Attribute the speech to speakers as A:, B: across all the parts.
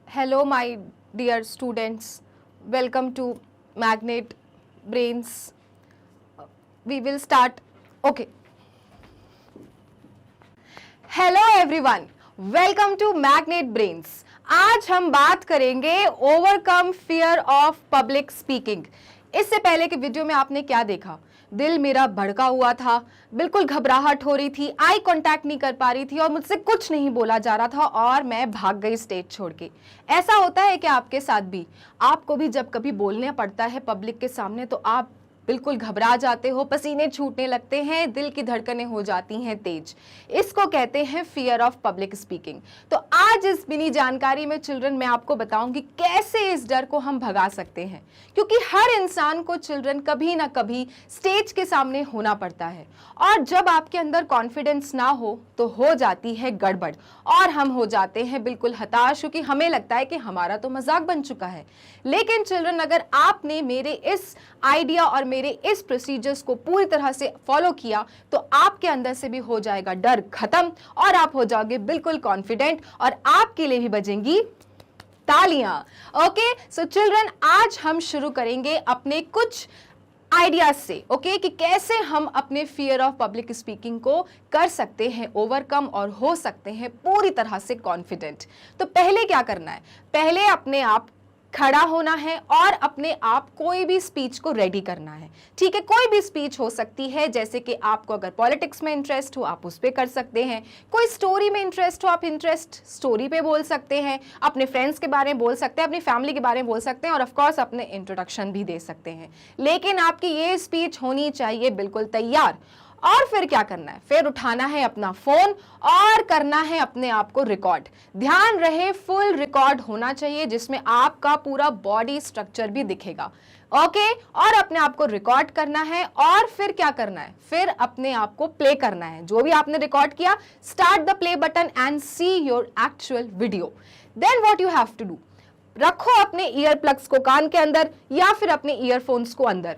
A: Hello, my dear students. Welcome to Magnet Brains. We will start. Okay. Hello everyone. Welcome to Magnet Brains. आज हम बात करेंगे overcome fear of public speaking. इससे पहले के video में आपने क्या देखा? दिल मेरा भड़का हुआ था, बिल्कुल घबराहट हो रही थी, आई कांटेक्ट नहीं कर पा रही थी और मुझसे कुछ नहीं बोला जा रहा था और मैं भाग गई स्टेज छोड़ के। ऐसा होता है क्या आपके साथ भी? आपको भी जब कभी बोलना पड़ता है पब्लिक के सामने तो आप बिल्कुल घबरा जाते हो, पसीने छूटने लगते हैं, दिल की धड़कनें हो जाती हैं तेज। इसको कहते हैं फियर ऑफ पब्लिक स्पीकिंग। तो आज इस मिनी जानकारी में चिल्ड्रन मैं आपको बताऊंगी कैसे इस डर को हम भगा सकते हैं, क्योंकि हर इंसान को चिल्ड्रन कभी ना कभी स्टेज के सामने होना पड़ता है और जब आपके अंदर कॉन्फिडेंस ना हो तो हो जाती है गड़बड़ और हम हो जाते हैं बिल्कुल हताश, क्योंकि हमें लगता है कि हमारा तो मजाक बन चुका है। लेकिन चिल्ड्रन, अगर आपने मेरे इस आइडिया और मेरे इस प्रोसीजर्स को पूरी तरह से फॉलो किया तो आपके अंदर से भी हो जाएगा डर खत्म और आप हो जाओगे बिल्कुल कॉन्फिडेंट और आपके लिए भी बजेंगी तालियां। ओके, सो चिल्ड्रन, आज हम शुरू करेंगे अपने कुछ आइडियाज से, ओके, कि कैसे हम अपने फियर ऑफ पब्लिक स्पीकिंग को कर सकते हैं ओवरकम और हो सकते हैं पूरी तरह से कॉन्फिडेंट। तो पहले क्या करना है? पहले अपने आप खड़ा होना है और अपने आप कोई भी स्पीच को रेडी करना है। ठीक है, कोई भी स्पीच हो सकती है, जैसे कि आपको अगर पॉलिटिक्स में इंटरेस्ट हो आप उस पे कर सकते हैं, कोई स्टोरी में इंटरेस्ट हो आप स्टोरी पे बोल सकते हैं, अपने फ्रेंड्स के बारे में बोल सकते हैं, अपनी फैमिली के बारे में बोल सकते हैं और ऑफ कोर्स अपने इंट्रोडक्शन भी दे सकते हैं। लेकिन आपकी ये स्पीच होनी चाहिए बिल्कुल तैयार। और फिर क्या करना है? फिर उठाना है अपना फोन और करना है अपने आप को रिकॉर्ड। ध्यान रहे फुल रिकॉर्ड होना चाहिए जिसमें आपका पूरा बॉडी स्ट्रक्चर भी दिखेगा। ओके, और अपने आप को रिकॉर्ड करना है और फिर क्या करना है? फिर अपने आप को प्ले करना है। जो भी आपने रिकॉर्ड किया, start the play button and see your actual video. Then what you have to do, रखो अपने ईयर प्लग्स को कान के अंदर या फिर अपने ईयरफोन्स को अंदर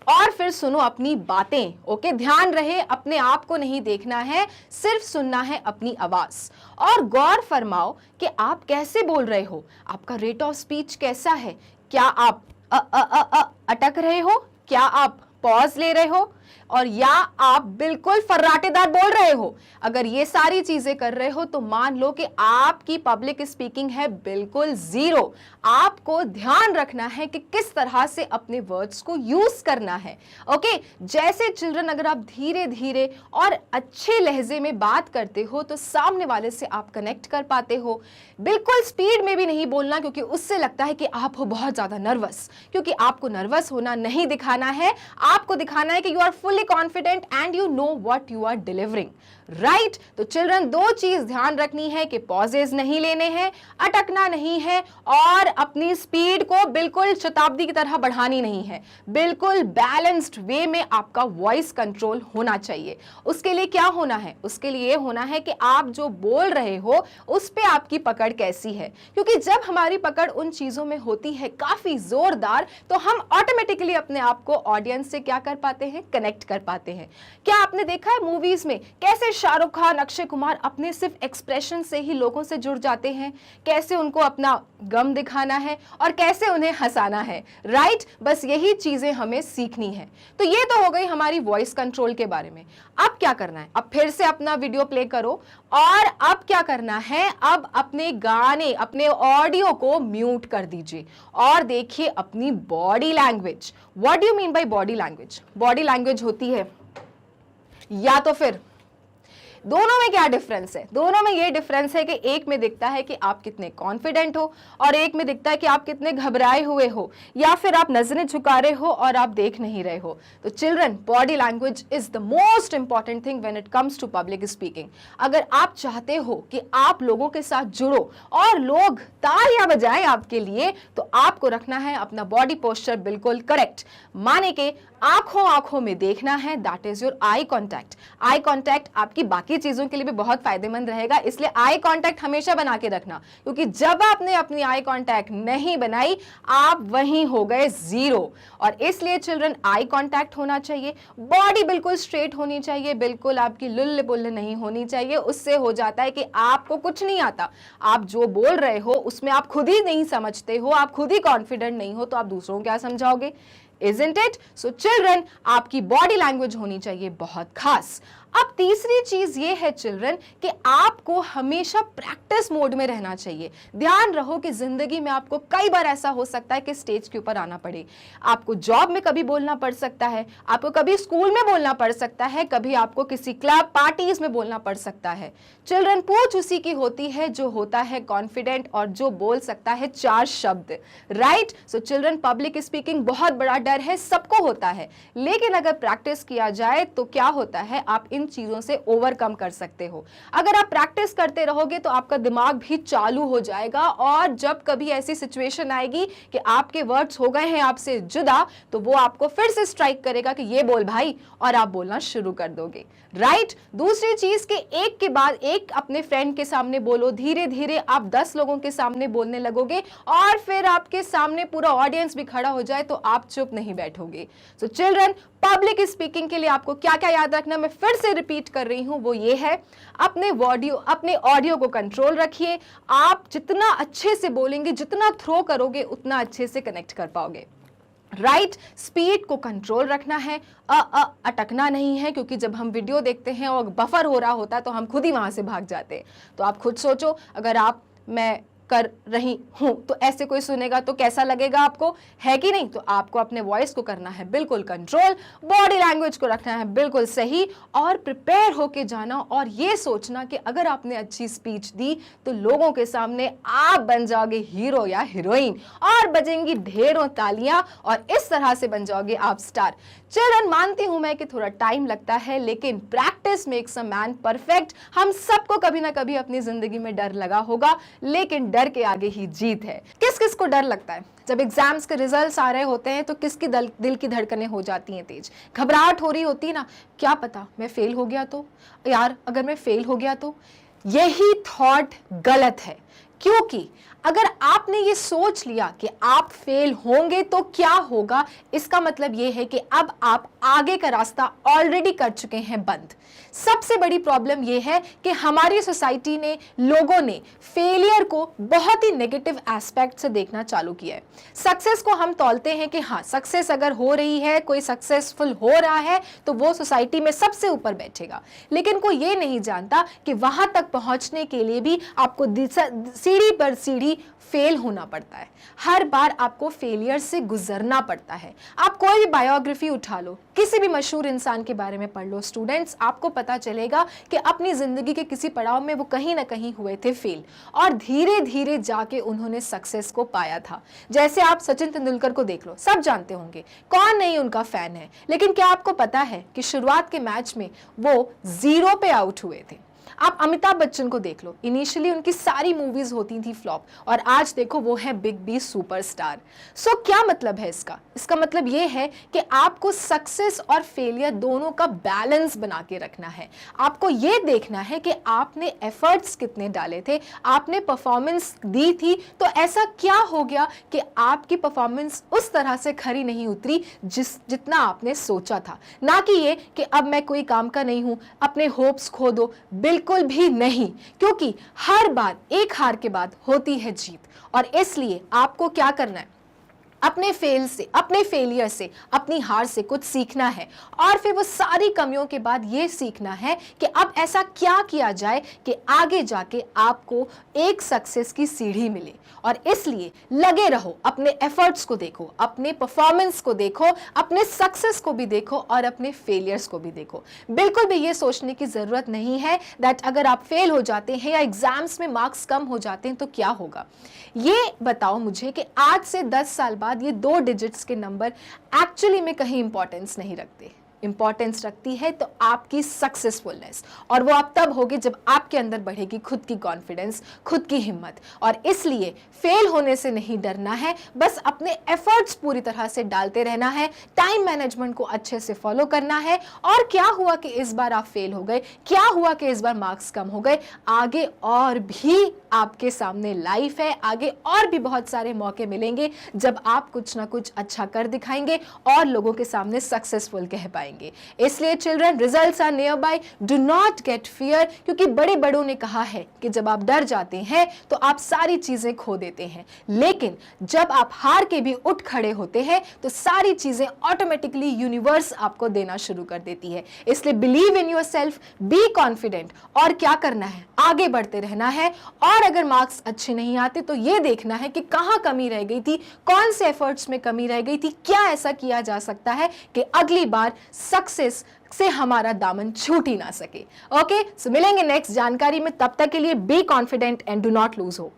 A: और फिर सुनो अपनी बातें। ओके, ध्यान रहे अपने आप को नहीं देखना है, सिर्फ सुनना है अपनी आवाज और गौर फरमाओ कि आप कैसे बोल रहे हो, आपका रेट ऑफ स्पीच कैसा है। क्या आप अटक रहे हो? क्या आप पॉज ले रहे हो? और या आप बिल्कुल फर्राटेदार बोल रहे हो? अगर ये सारी चीजें कर रहे हो तो मान लो कि आपकी पब्लिक स्पीकिंग है बिल्कुल जीरो। आपको ध्यान रखना है कि किस तरह से अपने वर्ड्स को यूज करना है। ओके, जैसे चिल्ड्रन, अगर आप धीरे धीरे और अच्छे लहजे में बात करते हो तो सामने वाले से आप कनेक्ट कर पाते हो। बिल्कुल स्पीड में भी नहीं बोलना, क्योंकि उससे लगता है कि आप हो बहुत ज्यादा नर्वस, क्योंकि आपको नर्वस होना नहीं दिखाना है। आपको दिखाना है कि you are fully confident and you know what you are delivering, right? तो चिल्ड्रन, दो चीज ध्यान रखनी है कि पॉजेज नहीं लेने हैं, अटकना नहीं है और अपनी स्पीड को बिल्कुल शताब्दी की तरह बढ़ानी नहीं है। बिल्कुल बैलेंस्ड वे में आपका वॉइस कंट्रोल होना चाहिए। उसके लिए क्या होना है? उसके लिए होना है कि आप जो बोल रहे हो उस पे आपकी पकड़ कैसी है, क्योंकि जब हमारी पकड़ उन चीजों में होती है काफी जोरदार तो हम ऑटोमेटिकली अपने आप को ऑडियंस से क्या कर पाते हैं? कनेक्ट कर पाते हैं। क्या आपने देखा है मूवीज में कैसे शाहरुख खान, अक्षय कुमार अपने सिर्फ एक्सप्रेशन से ही लोगों से जुड़ जाते हैं, कैसे उनको अपना गम दिखाना है और कैसे उन्हें हंसाना है, राइट? बस यही चीजें हमें सीखनी है। तो ये तो हो गई हमारी वॉइस कंट्रोल के बारे में। अब क्या करना है? अब फिर से अपना वीडियो प्ले करो और अब क्या करना है? अब अपने गाने, अपने ऑडियो को म्यूट कर दीजिए और देखिए अपनी body language. What do you mean by body language? Body language होती है, या तो फिर दोनों में क्या डिफरेंस है? दोनों में ये डिफरेंस है कि एक में दिखता है कि आप कितने कॉन्फिडेंट हो और एक में दिखता है कि आप कितने घबराए हुए हो या फिर आप नजरें झुका रहे हो और आप देख नहीं रहे हो। तो children, body language is the most important thing when it comes to public speaking. अगर आप चाहते हो कि आप लोगों के साथ जुड़ो और लोग तालियां बजाएं आपके लिए, तो आपको रखना है अपना बॉडी पोस्चर बिल्कुल करेक्ट। माने कि आंखों आंखों में देखना है, that is your eye contact. Eye contact आपकी बाकी चीजों के लिए भी बहुत फायदेमंद रहेगा, इसलिए आई कॉन्टैक्ट हमेशा बना के रखना, क्योंकि जब आपने अपनी आई कॉन्टैक्ट नहीं बनाई आप वहीं हो गए जीरो। और इसलिए चिल्ड्रन आई कॉन्टैक्ट होना चाहिए, बॉडी बिल्कुल स्ट्रेट होनी चाहिए, बिल्कुल आपकी लुल्ल बुल्ल नहीं होनी चाहिए। उससे हो जाता है कि आपको कुछ नहीं आता, आप जो बोल रहे हो उसमें आप खुद ही नहीं समझते हो, आप खुद ही कॉन्फिडेंट नहीं हो, तो आप दूसरों को क्या समझाओगे? Isn't it? So children, आपकी बॉडी लैंग्वेज होनी चाहिए बहुत खास। अब तीसरी चीज ये है चिल्ड्रन कि आपको हमेशा प्रैक्टिस मोड में रहना चाहिए। ध्यान रहो कि जिंदगी में आपको कई बार ऐसा हो सकता है कि स्टेज के ऊपर आना पड़े। आपको जॉब में कभी बोलना पड़ सकता है, आपको कभी स्कूल में बोलना पड़ सकता है, कभी आपको किसी क्लब पार्टीज में बोलना पड़ सकता है। चिल्ड्रन, पूछ उसी की होती है जो होता है कॉन्फिडेंट और जो बोल सकता है 4 शब्द, right? So children, public speaking बहुत बड़ा डर है, सबको होता है, लेकिन अगर प्रैक्टिस किया जाए तो क्या होता है, आप इन चीजों से ओवरकम कर सकते हो। अगर आप प्रैक्टिस करते रहोगे तो आपका दिमाग भी चालू हो जाएगा, और जब कभी ऐसी सिचुएशन आएगी कि आपके वर्ड्स हो गए हैं आपसे जुदा, तो वो आपको फिर से स्ट्राइक करेगा कि ये बोल भाई, और आप बोलना शुरू कर दोगे, राइट? दूसरी चीज कि एक के बाद एक अपने फ्रेंड के सामने बोलो, धीरे धीरे आप 10 लोगों के सामने बोलने लगोगे, और फिर आपके सामने पूरा ऑडियंस भी खड़ा हो जाए तो आप चुप नहीं बैठोगे। सो चिल्ड्रन, पब्लिक स्पीकिंग के लिए आपको क्या क्या याद रखना, मैं फिर से रिपीट कर रही हूं, वो ये है, अपने ऑडियो को कंट्रोल रखिए। आप जितना अच्छे से बोलेंगे, जितना थ्रो करोगे, उतना अच्छे से कनेक्ट कर पाओगे, राइट? स्पीड को कंट्रोल रखना है, अटकना नहीं है, क्योंकि जब हम वीडियो देखते हैं और बफर हो रहा होता है तो हम खुद ही वहां से भाग जाते हैं। तो आप खुद सोचो, अगर मैं कर रही हूं तो ऐसे कोई सुनेगा तो कैसा लगेगा आपको, है कि नहीं? तो आपको अपने वॉइस को करना है बिल्कुल कंट्रोल, बॉडी लैंग्वेज को रखना है बिल्कुल सही, और प्रिपेयर होके जाना, और ये सोचना कि अगर आपने अच्छी स्पीच दी तो लोगों के सामने आप बन जाओगे हीरो या हीरोइन, और बजेंगी ढेरों तालियां, और इस तरह से बन जाओगे आप स्टार। चिल्ड्रन, मानती हूं मैं कि थोड़ा टाइम लगता है, लेकिन practice makes a man perfect. हम सबको कभी ना कभी अपनी जिंदगी में डर लगा होगा, लेकिन डर के आगे ही जीत है। किस किस को डर लगता है? जब एग्जाम्स के रिजल्ट्स आ रहे होते हैं तो किसकी दिल की धड़कनें हो जाती हैं तेज, घबराहट हो रही होती है ना, क्या पता मैं फेल हो गया तो, यार अगर मैं फेल हो गया तो। यही थॉट गलत है, क्योंकि अगर आपने ये सोच लिया कि आप फेल होंगे तो क्या होगा, इसका मतलब ये है कि अब आप आगे का रास्ता ऑलरेडी कर चुके हैं बंद। सबसे बड़ी प्रॉब्लम ये है कि हमारी सोसाइटी ने, लोगों ने फेलियर को बहुत ही नेगेटिव एस्पेक्ट से देखना चालू किया है। सक्सेस को हम तौलते हैं कि हाँ, सक्सेस अगर हो रही है, कोई सक्सेसफुल हो रहा है तो वो सोसाइटी में सबसे ऊपर बैठेगा, लेकिन कोई ये नहीं जानता कि वहां तक पहुंचने के लिए भी आपको सीढ़ी पर सीढ़ी फेल होना पड़ता है। हर बार आपको फेलियर से गुजरना पड़ता है। आप कोई भी बायोग्राफी उठा लो, किसी भी मशहूर इंसान के बारे में पढ़ लो स्टूडेंट्स, आपको पता चलेगा कि अपनी जिंदगी के किसी पड़ाव में वो कहीं ना कहीं हुए थे फेल, और धीरे धीरे जाके उन्होंने सक्सेस को पाया था। जैसे आप सचिन तेंदुलकर को देख लो, सब जानते होंगे, कौन नहीं उनका फैन है, लेकिन क्या आपको पता है कि शुरुआत के मैच में वो 0 पे आउट हुए थे। आप अमिताभ बच्चन को देख लो, इनिशियली उनकी सारी मूवीज होती थी फ्लॉप, और आज देखो वो है बिग बी सुपरस्टार। सो क्या मतलब है इसका मतलब ये है कि आपको सक्सेस और फेलियर दोनों का बैलेंस बना के रखना है। आपको ये देखना है कि आपने एफर्ट्स कितने डाले थे, आपने परफॉर्मेंस दी थी, तो ऐसा क्या हो गया कि आपकी परफॉर्मेंस उस तरह से खरी नहीं उतरी जितना आपने सोचा था। ना कि ये कि अब मैं कोई काम का नहीं हूं, अपने होप्स खो दो, बिल्कुल भी नहीं, क्योंकि हर बार एक हार के बाद होती है जीत। और इसलिए आपको क्या करना है, अपने फेलियर से, अपनी हार से कुछ सीखना है, और फिर वो सारी कमियों के बाद ये सीखना है कि अब ऐसा क्या किया जाए कि आगे जाके आपको एक सक्सेस की सीढ़ी मिले। और इसलिए लगे रहो, अपने एफर्ट्स को देखो, अपने परफॉर्मेंस को देखो, अपने सक्सेस को भी देखो, और अपने फेलियर्स को भी देखो। बिल्कुल भी ये सोचने की जरूरत नहीं है दैट अगर आप फेल हो जाते हैं या एग्जाम्स में मार्क्स कम हो जाते हैं तो क्या होगा। ये बताओ मुझे कि आज से 10 साल बाद ये 2 डिजिट्स के नंबर एक्चुअली में कहीं इंपॉर्टेंस नहीं रखते। इंपॉर्टेंस रखती है तो आपकी सक्सेसफुलनेस, और वो आप तब होगी जब आपके अंदर बढ़ेगी खुद की कॉन्फिडेंस, खुद की हिम्मत। और इसलिए फेल होने से नहीं डरना है, बस अपने एफर्ट्स पूरी तरह से डालते रहना है, टाइम मैनेजमेंट को अच्छे से फॉलो करना है। और क्या हुआ कि इस बार आप फेल हो गए, क्या हुआ कि इस बार मार्क्स कम हो गए, आगे और भी आपके सामने लाइफ है, आगे और भी बहुत सारे मौके मिलेंगे जब आप कुछ ना कुछ अच्छा कर दिखाएंगे और लोगों के सामने सक्सेसफुल कह पाएंगे। इसलिए children, results are nearby, do not get fear, क्योंकि बड़े बड़ों ने कहा है कि जब आप डर जाते हैं तो आप सारी चीजें खो देते हैं, लेकिन जब आप हार के भी उठ खड़े होते हैं तो सारी चीजें ऑटोमेटिकली यूनिवर्स आपको देना शुरू कर देती है। इसलिए believe in yourself, be confident, और क्या करना है, आगे बढ़ते रहना है। और अगर मार्क्स अच्छे नहीं आते तो यह देखना है कि कहां कमी रह गई थी, कौन से एफर्ट्स में कमी रह गई थी, क्या ऐसा किया जा सकता है कि अगली बार सक्सेस से हमारा दामन छूट ही ना सके। ओके, सो मिलेंगे नेक्स्ट जानकारी में, तब तक के लिए be confident and do not lose hope.